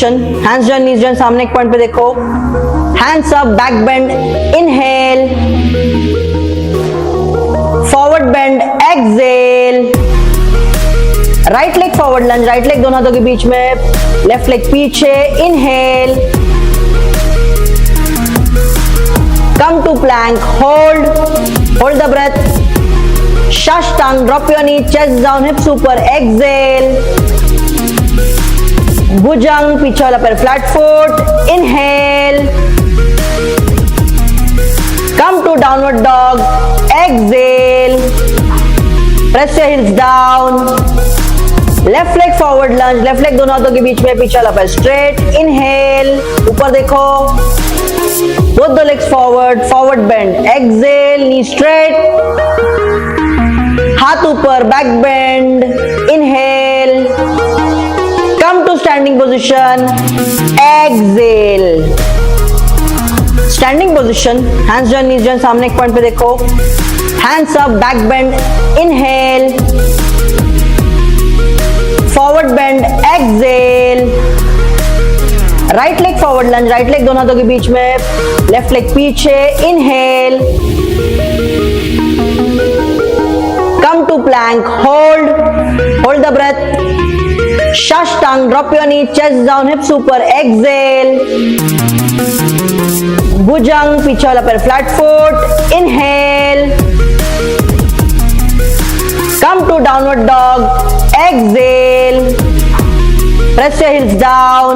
Hands join, knees join, सामने एक point पे देखो. Hands up, back bend, inhale, forward bend, exhale. Right leg forward lunge, right leg दोनों हाथों के बीच में, लेफ्ट लेग पीछे, inhale, come to plank, hold the breath, Shashtang, drop your knee, chest down, hips ऊपर, exhale. Bhujang, पीछे वाला पैर flat foot, inhale. Come to downward dog, exhale. Press your heels down. Left leg forward lunge, left leg दोनों हाथों के बीच में, पीछे वाला पैर straight, inhale. ऊपर देखो. Both the legs forward bend, exhale, knee straight. हाथ ऊपर, back bend, inhale, come to standing position, exhale. Standing position, hands join, knees join, सामने एक पॉइंट पे देखो. Hands up, back bend, inhale, forward bend, exhale. Right leg forward lunge, right leg दोनों हाथों के बीच में, लेफ्ट लेग पीछे, inhale, come to plank, hold the breath. Shashtang, drop your knee, chest down, hips ऊपर, exhale. Bhujang, पीछे वाला पैर flat foot, inhale. Come to downward dog, exhale. Press your heels down.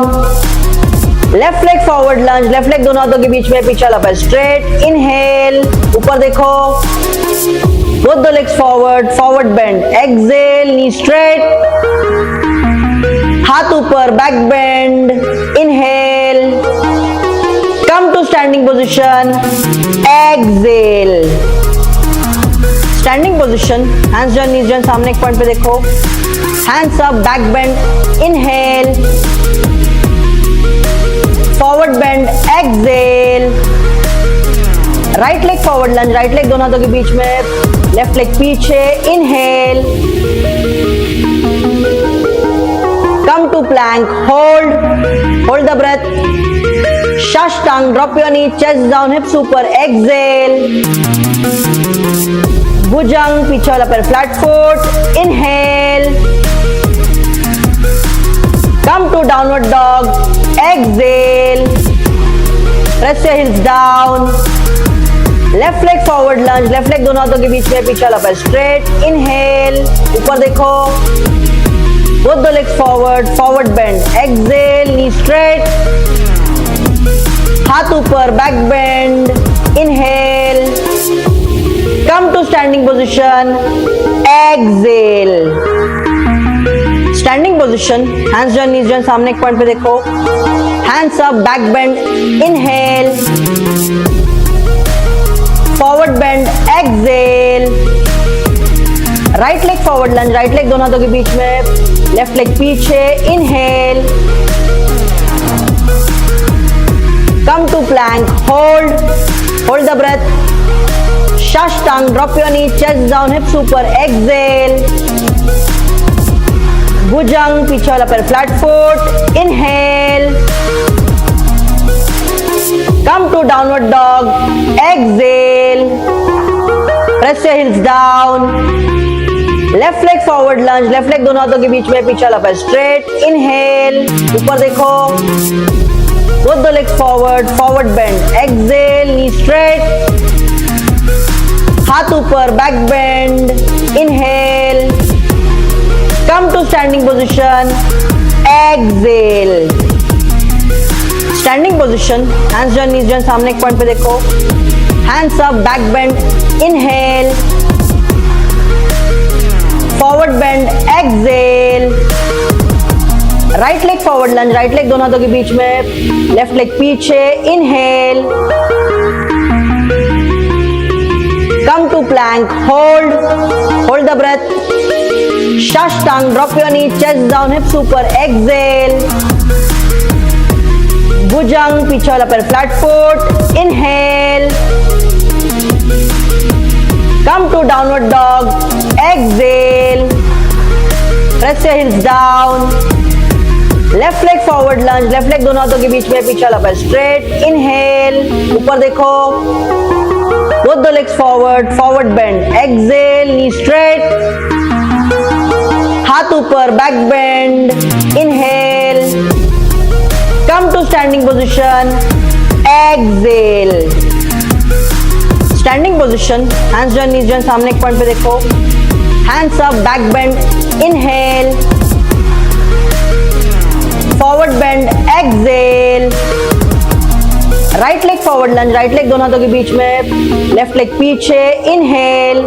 Left leg forward lunge, left leg दोनों हाथों के बीच में, पीछे वाला पैर straight, inhale. ऊपर देखो. Both the legs forward bend, exhale, knee straight. हाथ ऊपर, back bend, inhale. Come to standing position, exhale. Standing position, hands join, knees join, सामने एक पॉइंट पे देखो. Hands up, back bend, inhale. Forward bend, exhale. Right leg forward lunge, right leg दोनों हाथों के बीच में, लेफ्ट लेग पीछे, inhale, come to plank, hold the breath. Shashtang, drop your knee, chest down, hips ऊपर, exhale. Bhujang, पीछे वाला पैर flat foot, inhale. Come to downward dog, exhale. Press your heels down. Left leg forward lunge, left leg दोनों हाथों के बीच में, पीछे वाला पैर स्ट्रेट, इनहेल, ऊपर देखो. Both the legs forward bend, exhale, knee straight. हाथ ऊपर, back bend, inhale, come to standing position, exhale. Standing position, hands join, knees join, सामने एक पॉइंट पे देखो. Hands up, back bend, inhale, forward bend, exhale. Right leg forward lunge, right leg दोनों हाथों के बीच में, लेफ्ट लेग पीछे, inhale, come to plank, hold the breath. Shashtang, drop your knee, chest down, hips ऊपर, exhale. भुजंग, पीछे वाला पैर flat foot, inhale. Come to downward dog, exhale. Press your heels down. Left leg forward lunge, left leg दोनों हाथों के बीच में, पीछे वाला पैर straight, inhale. ऊपर देखो. Both the legs forward bend, exhale, knee straight. हाथ ऊपर, back bend, inhale. Come to standing position, exhale. Standing position, hands join, knees join, सामने एक पॉइंट पे देखो. Hands up, back bend, inhale, forward bend, exhale. Right leg forward lunge, right leg दोनों हाथों के बीच में, लेफ्ट लेग पीछे, inhale, come to plank, hold the breath. Shashtang, drop your knee, chest down, hips ऊपर, exhale. भुजंग, पीछे वाला पैर flat foot, inhale. Come to downward dog, exhale. Press your heels down. Left leg forward lunge, left leg दोनों हाथों के बीच में, पीछे वाला पैर स्ट्रेट, इनहेल, ऊपर देखो, both the legs forward, forward bend, exhale, knee straight, हाथ ऊपर, back bend, inhale, come to standing position, exhale, standing position, hands join, knees join, सामने एक पॉइंट पे देखो, hands up, back bend, inhale, forward bend, exhale, right leg forward lunge, right leg दोनों हाथों के बीच में, लेफ्ट लेग पीछे, inhale,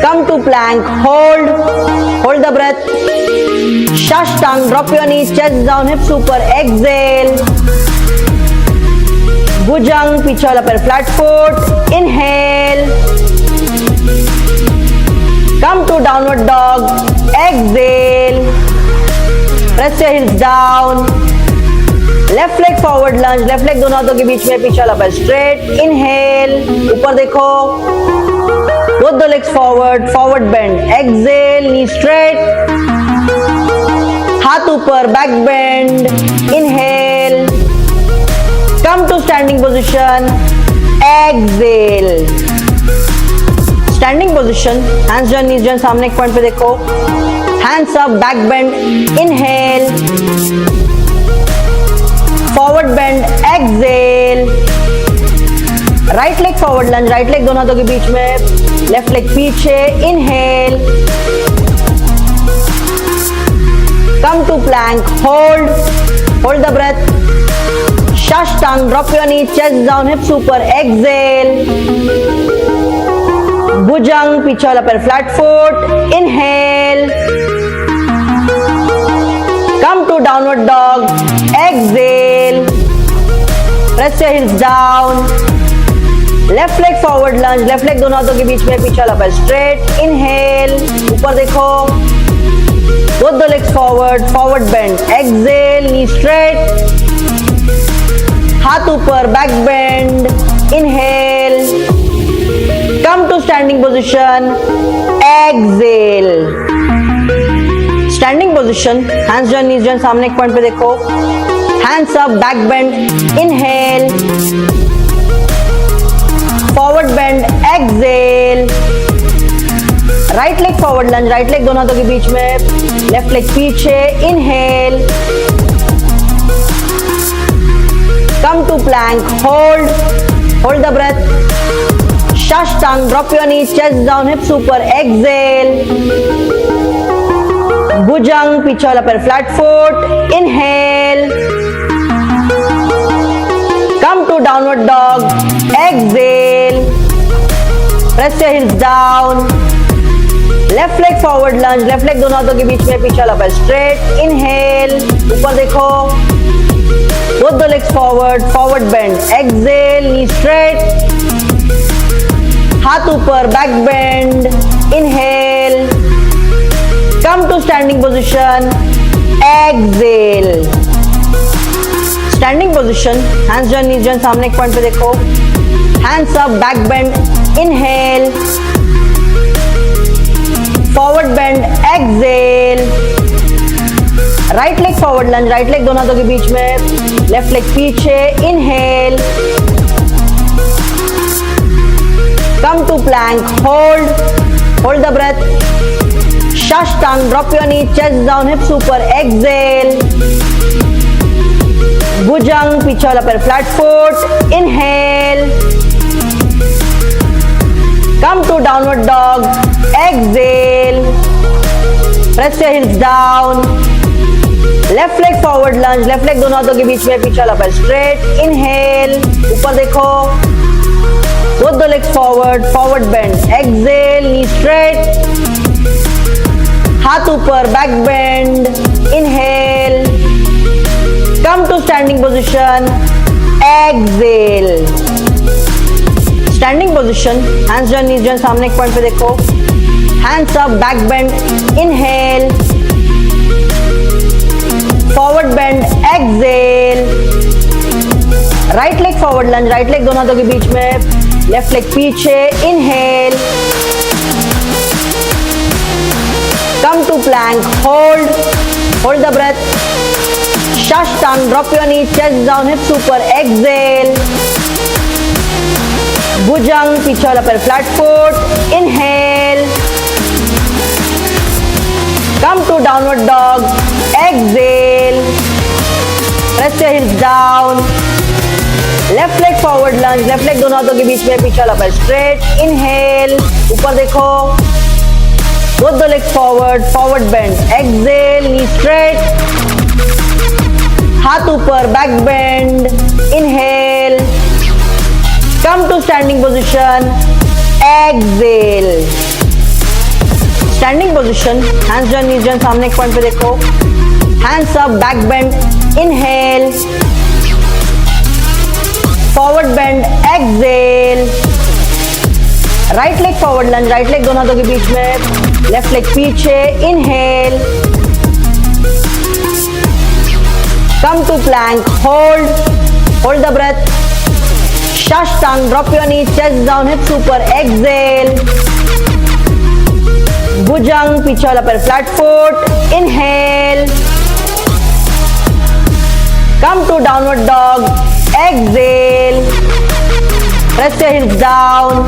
come to plank, hold the breath, shashtang, drop your knees, chest down, hips ऊपर, एक्सहेल, भुजंग, पीछे वाला पैर flat foot, inhale, come to downward dog, exhale, press your heels down, left leg forward lunge, left leg दोनों हाथों के बीच में, पीछे वाला पैर स्ट्रेट, इनहेल, ऊपर देखो, both the legs forward, forward bend, exhale, knee straight, हाथ ऊपर, back bend, inhale, come to standing position, exhale, standing position, hands join, knees join, सामने एक पॉइंट पे देखो, hands up, back bend, inhale, forward bend, exhale, right leg forward lunge, right leg दोनों हाथों के बीच में, लेफ्ट लेग पीछे, inhale, come to plank, hold the breath, shashtang, drop your knee, chest down, hips ऊपर, एक्सहेल, भुजंग, पीछे वाला पैर flat foot, inhale, come to downward dog, exhale, press your heels down, left leg forward lunge, left leg दोनों हाथों के बीच में, पीछे वाला पैर straight, inhale, ऊपर देखो, both the legs forward, forward bend, exhale, knee straight, हाथ ऊपर, back bend, inhale, come to standing position, exhale, standing position, hands join, knees join, सामने एक पॉइंट पे देखो, hands up, back bend, inhale, forward bend, exhale, right leg forward lunge, right leg दोनों हाथों के बीच में, लेफ्ट लेग पीछे, inhale, come to plank, hold the breath, shashtang, drop your knee, chest down, hips ऊपर, एक्सहेल, भुजंग, पीछे वाला पैर flat foot, inhale, come to downward dog, exhale, press your heels down, left leg forward lunge, left leg दोनों हाथों के बीच में, पीछे वाला पैर स्ट्रेट, इनहेल, ऊपर देखो, both the legs forward, forward bend, exhale, knee straight, हाथ ऊपर, back bend, inhale, come to standing position, exhale, standing position, hands join, knees join, सामने एक पॉइंट पे देखो, hands up, back bend, inhale, forward bend, exhale, right leg forward lunge, right leg दोनों हाथों के बीच में, left leg पीछे, inhale, come to plank, hold the breath, shashtang, drop your knee, chest down, hips ऊपर, एक्सहेल, भुजंग, पीछे वाला पैर flat foot, inhale, come to downward dog, exhale, press your heels down, left leg forward lunge, left leg दोनों हाथों के बीच में, पीछे वाला पैर स्ट्रेट, इनहेल, ऊपर देखो, both the legs forward, forward bend, exhale, knee straight, हाथ ऊपर, back bend, inhale, come to standing position, exhale, standing position, hands join, knees join, सामने एक पॉइंट पे देखो, hands up, back bend, inhale, forward bend, exhale, right leg forward lunge, right leg दोनों हाथों के बीच में, लेफ्ट लेग पीछे, inhale, Come to plank, hold the breath. Shashtang, drop your knee, chest down, hips super, exhale. Bhujang, पीछे वाला पैर flat foot, inhale. Come to downward dog, exhale. Press your hips down. Left leg forward lunge, left leg दोनों हाथों के बीच में, पीछे वाला पैर straight, inhale. ऊपर देखो. Both the legs forward, forward bend, exhale, knee straight. हाथ ऊपर, back bend, inhale. Come to standing position, exhale. Standing position, hands join, knees join, सामने एक पॉइंट पे देखो. Hands up, back bend, inhale. Forward bend, exhale. Right leg forward lunge, right leg दोनों हाथों के बीच में, left leg पीछे, inhale. Come to plank, hold the breath. Shashtang, drop your knee, chest down, hips super, exhale. Bhujang, पीछे वाला पैर flat foot, inhale. Come to downward dog, exhale. Press your hips down.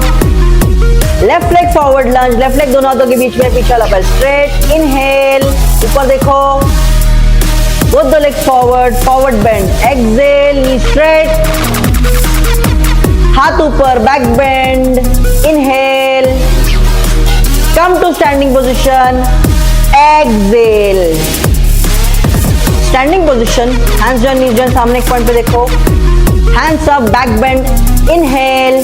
Left leg forward lunge, left leg दोनों हाथों के बीच में, पीछे वाला पैर straight, inhale. ऊपर देखो. Both the legs forward, forward bend, exhale, knee straight. हाथ ऊपर, back bend, inhale. Come to standing position, exhale. Standing position, hands join, knees join, सामने एक पॉइंट पे देखो. Hands up, back bend, inhale.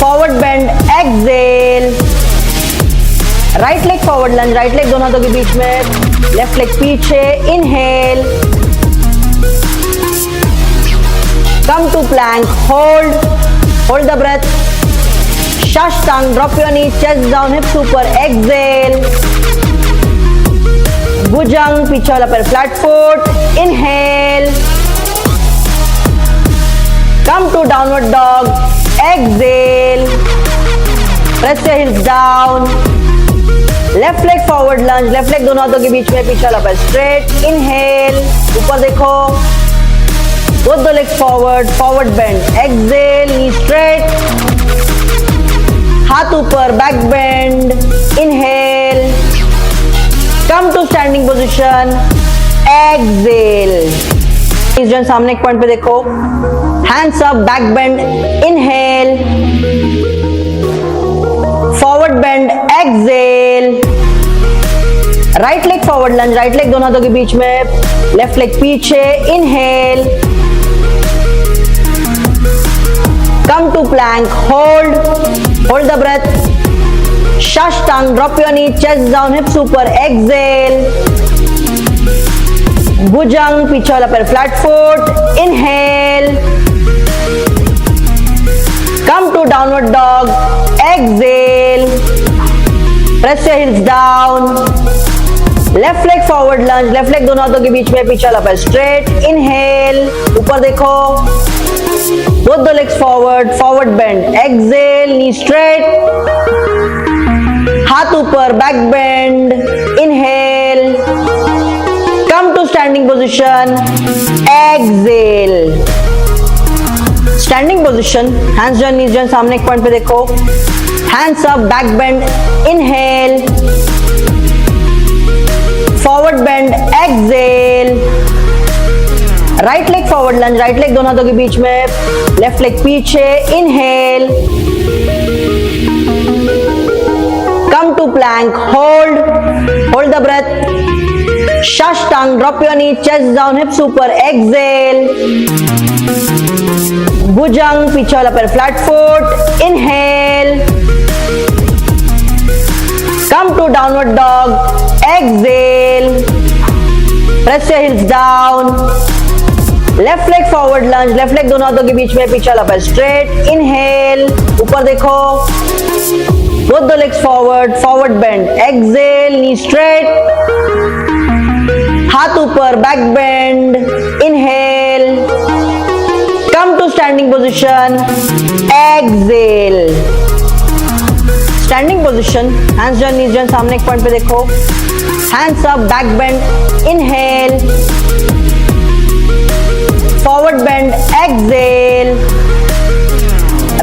Forward bend, exhale. Right leg forward lunge, right leg दोनों हाथों के बीच में, left leg पीछे, inhale. Come to plank, hold the breath. Shashtang, drop your knee, chest down, hips super, exhale. Bhujang, पीछे वाला पैर flat foot, inhale. Come to downward dog, exhale. Press your hips down. Left leg forward lunge, left leg दोनों हाथों के बीच में, पीछे वाला पैर straight, inhale. ऊपर देखो. Both the legs forward, forward bend, exhale, knee straight. हाथ ऊपर, back bend, inhale. Come to standing position, exhale. Knees join, सामने एक पॉइंट पे देखो. Hands up, back bend, inhale. Forward bend, exhale. Right leg forward lunge, right leg दोनों हाथों के बीच में, left leg पीछे, inhale. Come to plank, hold the breath. Shashtang, drop your knee, chest down, hips super, exhale. Bhujang, पीछे वाला पैर flat foot, inhale. Come to downward dog, exhale. Press your hips down. Left leg forward lunge, left leg दोनों हाथों के बीच में, पीछे वाला पैर straight, inhale. ऊपर देखो. Both the legs forward, forward bend, exhale, knee straight. हाथ ऊपर, back bend, inhale. Come to standing position, exhale. Standing position, hands join, knees join, सामने एक पॉइंट पे देखो. Hands up, back bend, inhale. Forward bend, exhale. Right leg forward lunge, right leg दोनों हाथों के बीच में, left leg पीछे, inhale. Come to plank, hold the breath. Shashtang, drop your knee, chest down, hips super, exhale. Bhujang, पीछे वाला पैर flat foot, inhale. Come to downward dog, exhale. Press your hips down. Left leg forward lunge, left leg दोनों हाथों के बीच में, पीछे वाला पैर straight, inhale. ऊपर देखो. Both the legs forward, forward bend, exhale, knee straight. हाथ ऊपर, back bend, inhale. Come to standing position, exhale. Standing position, hands join knees join सामने एक पॉइंट पे देखो, hands up, back bend, inhale, forward bend, exhale,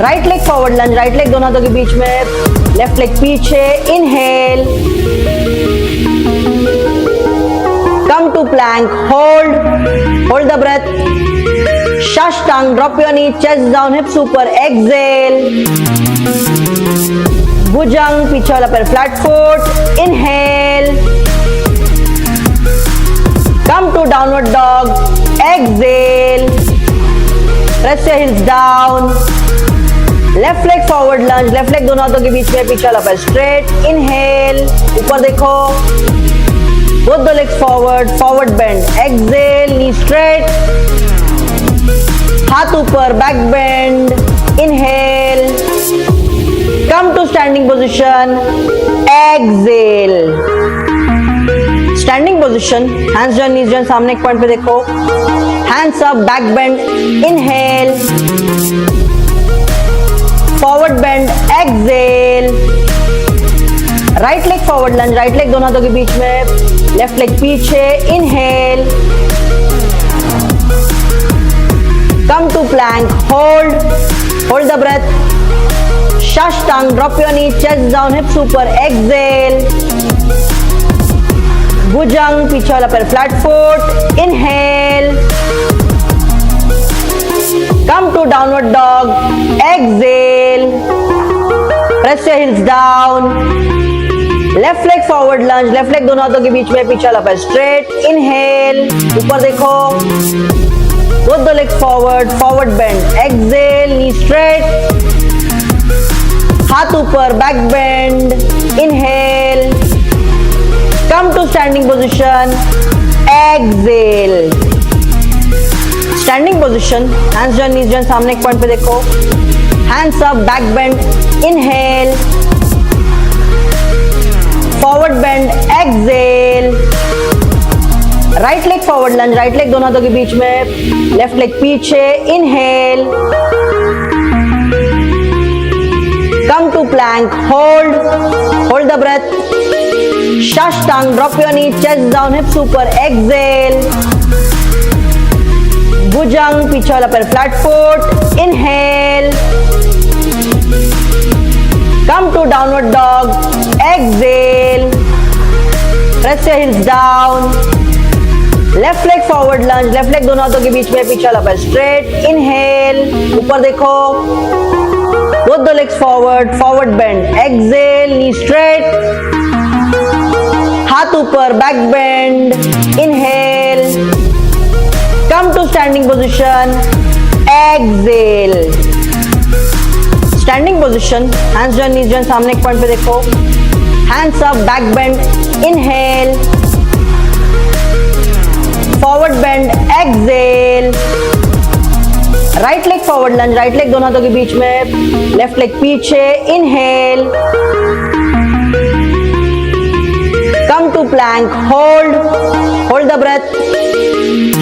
right leg forward lunge, right leg दोनों हाथों के बीच में, लेफ्ट लेग पीछे, inhale, come to plank, hold the breath, Shashtang, drop your knee, chest down, hips ऊपर, exhale, bhujang, पीछे वाला पैर flat foot, inhale, come to downward dog, exhale, press your heels down, left leg forward lunge, left leg दोनों हाथों के बीच में, पीछे वाला पैर straight, inhale, ऊपर देखो, both the legs forward bend, exhale, knee straight, हाथ ऊपर, back bend, inhale, come to standing position, exhale, standing position, hands join knees join सामने एक पॉइंट पे देखो, hands up, back bend, inhale, forward bend, exhale, right leg forward lunge, right leg दोनों हाथों के बीच में, लेफ्ट लेग पीछे, inhale, come to plank, hold the breath, Shashtang, drop your knee, chest down, hips ऊपर, exhale, bhujang, पीछे वाला पैर flat foot, inhale, come to downward dog, exhale, press your heels down, left leg forward lunge, left leg दोनों हाथों के बीच में, पीछे वाला पैर स्ट्रेट, इनहेल, ऊपर देखो, both the legs forward bend, exhale, knee straight, हाथ ऊपर, back bend, inhale, come to standing position, exhale, standing position, hands join knees join सामने एक पॉइंट पे देखो, hands up, back bend, inhale, forward bend, exhale, right leg forward lunge, right leg दोनों हाथों के बीच में, लेफ्ट लेग पीछे, inhale, come to plank, hold the breath, Shashtang, drop your knee, chest down, hips ऊपर, exhale, bhujang, पीछे वाला पैर flat foot, inhale, come to downward dog, exhale, press your heels down, left leg forward lunge, left leg दोनों हाथों के बीच में, पीछे वाला पैर स्ट्रेट, इनहेल, ऊपर देखो, both the legs forward bend, exhale, knee straight, हाथ ऊपर, back bend, inhale, come to standing position, exhale, standing position, hands join knees join सामने एक पॉइंट पे देखो, hands up, back bend, inhale, forward bend, exhale, right leg forward lunge, right leg दोनों हाथों के बीच में, लेफ्ट लेग पीछे, inhale, come to plank, hold the breath,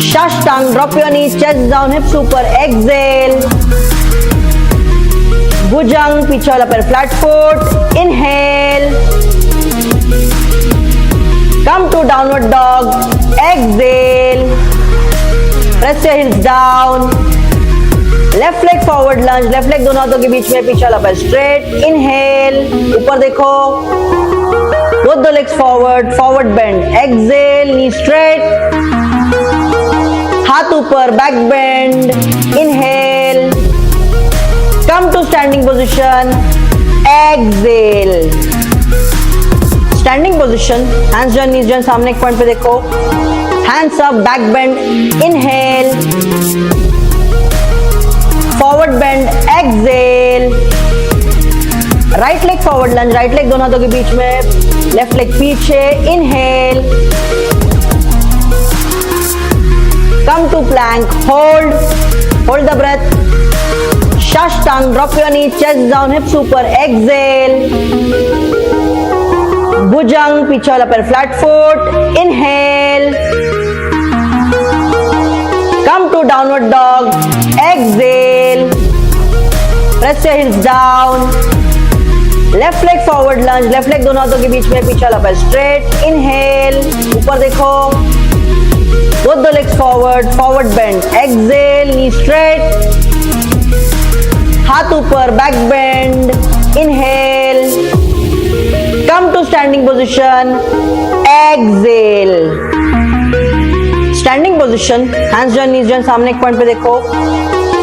Shashtang, drop your knees, chest down, hips ऊपर, exhale, bhujang, पीछे वाला पैर flat foot, inhale, come to downward dog, exhale, press your heels down, left leg forward lunge, left leg दोनों हाथों के बीच में, पीछे वाला पैर straight, inhale, ऊपर देखो, both the legs forward bend, exhale, knee straight, हाथ ऊपर, back bend, inhale, come to standing position, exhale, standing position, hands join knees join सामने एक पॉइंट पे देखो, hands up, back bend, inhale, forward bend, exhale, right leg forward lunge, right leg दोनों हाथों के बीच में, लेफ्ट लेग पीछे, inhale, come to plank, hold the breath, Shashtang, drop your knee, chest down, hips ऊपर, exhale, bhujang, पीछे वाला पैर flat foot, inhale, come to downward dog, exhale, press your heels down, left leg forward lunge, left leg दोनों हाथों के बीच में, पीछे वाला पैर स्ट्रेट, इनहेल, ऊपर देखो, both the legs forward, forward bend, exhale, knee straight, हाथ ऊपर, back bend, inhale, come to standing position, exhale, standing position, hands join, knees join, सामने एक पॉइंट पे देखो,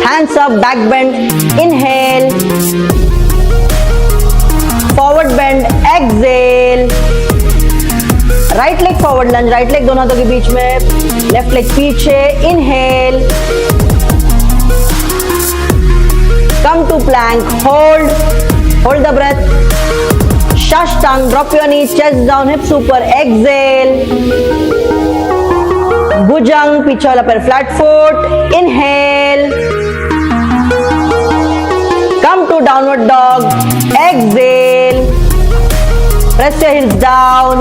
hands up, back bend, inhale, forward bend, exhale, right leg forward lunge, right leg दोनों हाथों के बीच में, लेफ्ट लेग पीछे, inhale, come to plank, hold the breath, Shashtang, drop your knees, chest down, hips ऊपर, exhale, bhujang, पीछे वाला पैर flat foot, inhale, come to downward dog, exhale, press your heels down,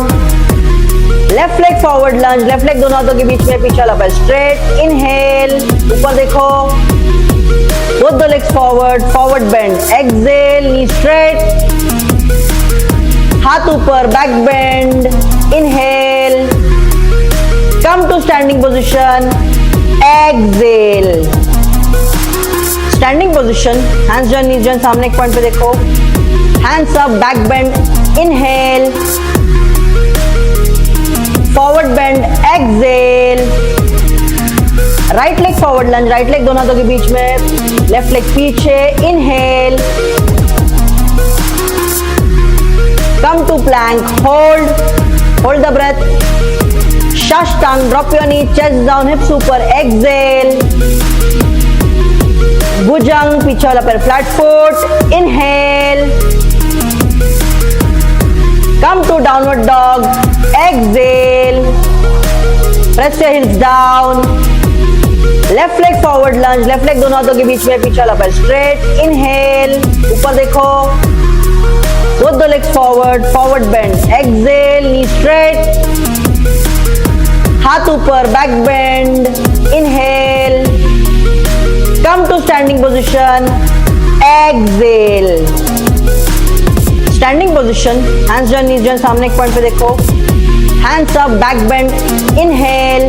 left leg forward lunge, left leg दोनों हाथों के बीच में, पीछे वाला पैर स्ट्रेट, इनहेल, ऊपर देखो, both the legs forward, forward bend, exhale, knee straight, हाथ ऊपर, back bend, inhale, come to standing position, exhale, standing position, hands join, knees join, सामने एक पॉइंट पे देखो, hands up, back bend, inhale, forward bend, exhale, right leg forward lunge, right leg दोनों हाथों के बीच में, लेफ्ट लेग पीछे, inhale, come to plank, hold the breath, Shashtang, drop your knee, chest down, hips ऊपर, exhale, bhujang, पीछे वाला पैर flat foot, inhale, come to downward dog, exhale, press your heels down, left leg forward lunge, left leg दोनों हाथों के बीच में, पीछे वाला पैर straight, inhale, ऊपर देखो, both the legs forward, forward bend, exhale, knee straight, हाथ ऊपर, back bend, inhale, come to standing position, exhale, standing position, hands join, knees join, सामने एक पॉइंट पे देखो, hands up, back bend, inhale,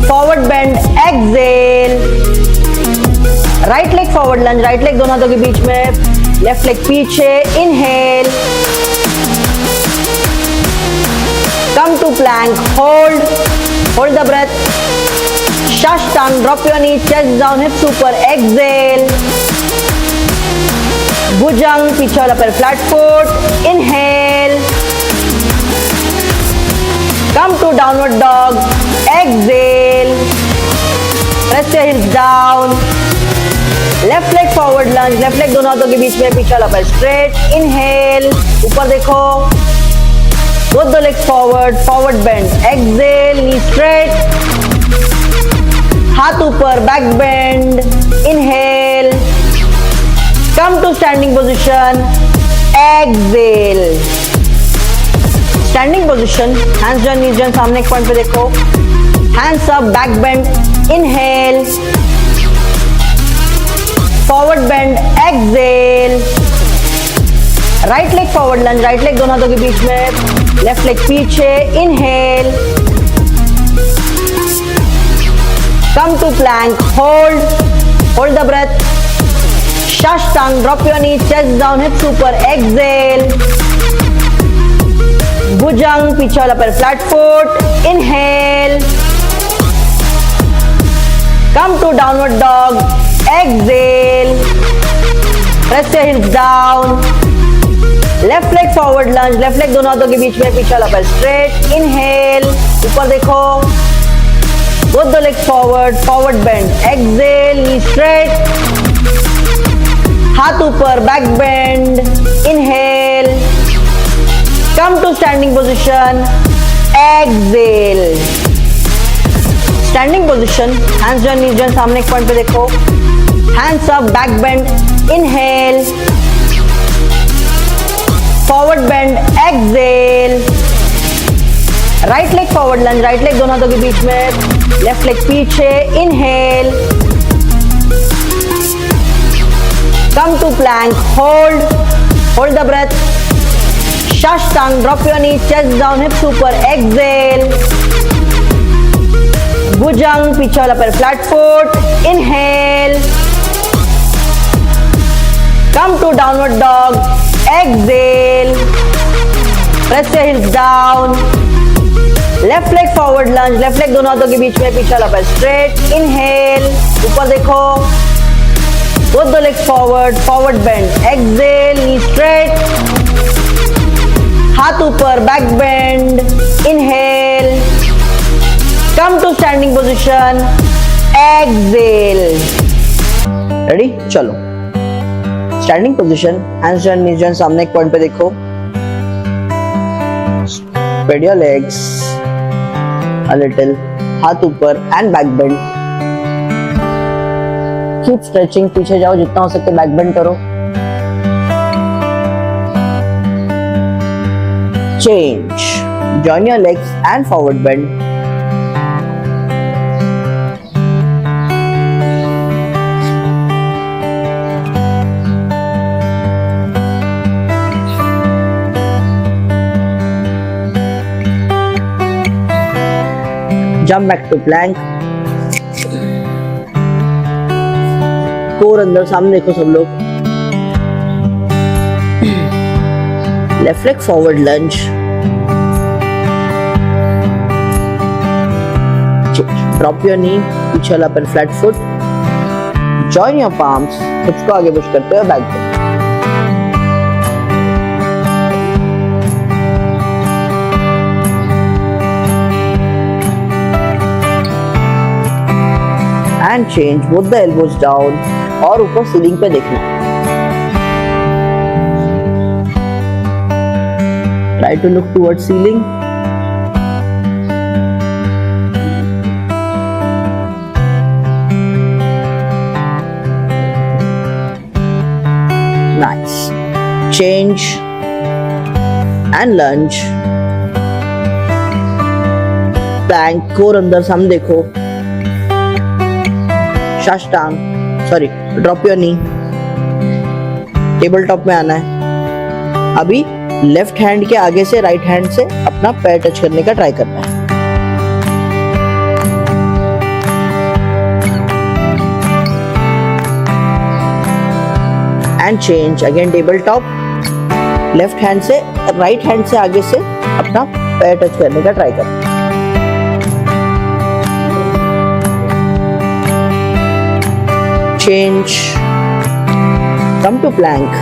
forward bend, exhale, right leg forward lunge, right leg दोनों हाथों के बीच में, लेफ्ट लेग पीछे, inhale, come to plank, hold the breath, Shashtang, drop your knees, chest down, hips ऊपर, exhale, भुजंग, पीछे वाला पैर flat foot, inhale, come to downward dog, exhale, press your heels down, left leg forward lunge, left leg दोनों हाथों के बीच में, पीछे वाला पैर स्ट्रेट, इनहेल, ऊपर देखो, both the legs forward, forward bend, exhale, knee straight, हाथ ऊपर, back bend, inhale, come to standing position, exhale, standing position, hands join, knees join, सामने एक पॉइंट पे देखो, hands up, back bend, inhale, forward bend, exhale, right leg forward lunge, right leg दोनों हाथों के बीच में, left leg पीछे, inhale, come to plank, hold the breath, Shashtang, drop your knees, chest down, hips ऊपर, exhale, bhujang, पीछे वाला पैर flat foot, inhale, come to downward dog, exhale, press your heels down, left leg forward lunge, left leg दोनों हाथों के बीच में, पीछे वाला पैर स्ट्रेट, इनहेल, ऊपर देखो, both the legs forward, forward bend, exhale, knee straight, हाथ ऊपर, back bend, inhale, come to standing position, exhale, standing position, hands join, knees join, सामने एक पॉइंट पे देखो, hands up, back bend, inhale, forward bend, exhale, right leg forward lunge, right leg दोनों हाथों के बीच में, left leg पीछे, inhale, Come to plank, hold the breath. Shashtang, drop your knees, chest down, hips super, exhale. Bhujang, पीछे वाला पैर flat foot, inhale. Come to downward dog, exhale. Press your heels down. Left leg forward lunge, left leg दोनों हाथों के बीच में, पीछे वाला पैर स्ट्रेट, इनहेल, ऊपर देखो, both the legs forward, forward bend, exhale, knee straight, हाथ ऊपर, back bend, inhale, come to standing position, exhale, ready? चलो, standing position, hands joined, knees joined, सामने एक पॉइंट पे देखो, spread your legs a little, हाथ ऊपर and back bend. Keep stretching, पीछे जाओ जितना हो सके, back bend करो. Change. Join your legs and forward bend. Jump back to plank. Core अंदर, सामने देखो सब लोग. Left leg forward lunge. Drop your knee, पीछे वाला पैर flat foot. Join your palms, hips को आगे पुश करते हुए back bend. And change, both the elbows down और ऊपर सीलिंग पे देखना. Try to look towards ceiling. Nice. Change and lunge. Plank, core अंदर, सामने देखो. Shashtang, sorry, drop your knee. Table top में आना है. अभी लेफ्ट हैंड के आगे से राइट हैंड से अपना पैर टच करने का ट्राई करना है. And change again, table top. Left hand से राइट हैंड से आगे से अपना पैर टच करने का ट्राई करना है. Change. Come to plank.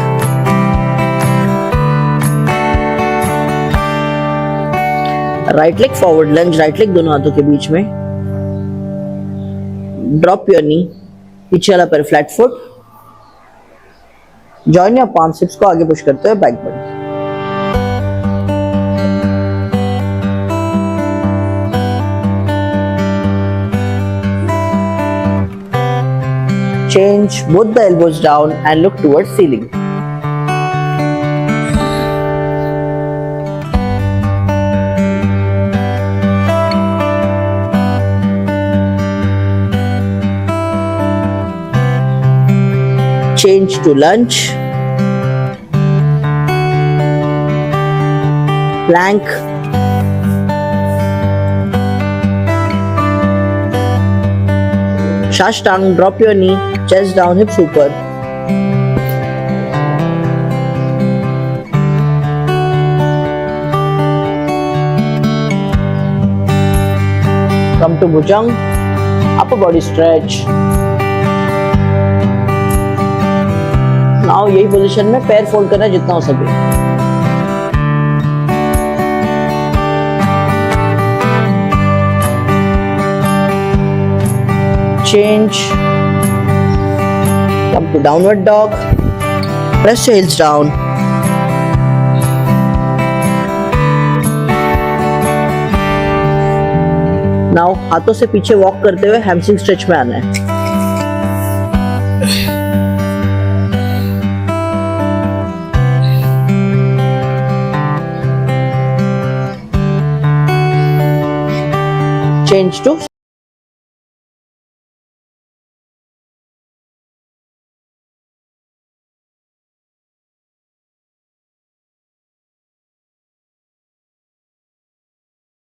Right leg forward lunge, right leg दोनों हाथों के बीच में. Drop your knee, पीछे वाला पैर flat foot. Join your palms, hips को आगे पुश करते हुए back bend. Change, both the elbows down and look towards ceiling. Change to lunge. Plank. Shashtang, drop your knee, chest down, hips super. Come to Bhujang, upper body stretch. Now यही position में पैर fold करना जितना हो सके. Change. Come to downward dog. Press your heels down. Now हाथों से पीछे वॉक करते हुए हैमस्ट्रिंग स्ट्रेच में आना है. Change to